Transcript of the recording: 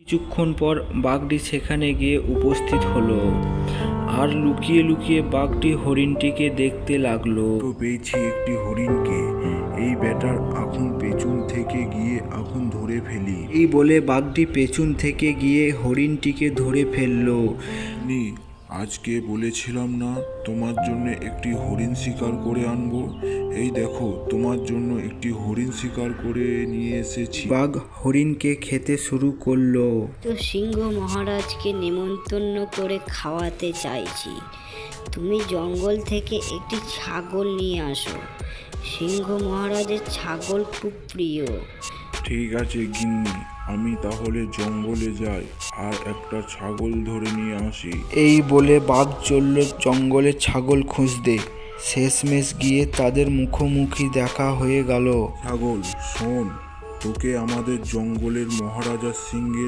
কিছুক্ষণ পর বাঘটি সেখানে গিয়ে উপস্থিত হলো আর লুকিয়ে লুকিয়ে বাঘটি হরিণটিকে দেখতে লাগলো। তো পেয়েছি একটি হরিণকে, এই ব্যাটার এখন পেছন থেকে গিয়ে এখন ধরে ফেলি। এই বলে বাঘটি পেছন থেকে গিয়ে হরিণটিকে ধরে ফেললো। নি আজকে বলেছিলাম না তোমার জন্য একটি হরিণ শিকার করে আনবো, এই দেখো তোমার জন্য একটি হরিণ শিকার করে নিয়ে এসেছি। বাঘ হরিণকে খেতে শুরু করলো। তো সিংহ মহারাজকে নেমন্তন্ন করে খাওয়াতে চাইছি। তুমি জঙ্গল থেকে একটি ছাগল নিয়ে আসো। সিংহ মহারাজের ছাগল খুব প্রিয়। ঠিক আছে গিন্নি, আমি তাহলে জঙ্গলে যাই আর একটা ছাগল ধরে নিয়ে আসি। এই বলে বাঘ চলল জঙ্গলে ছাগল খুঁজতে। শেষমেশ গিয়ে তাদের মুখোমুখি দেখা হয়ে গেল। ছাগল শোন, তোকে আমাদের জঙ্গলের মহারাজা সিংহের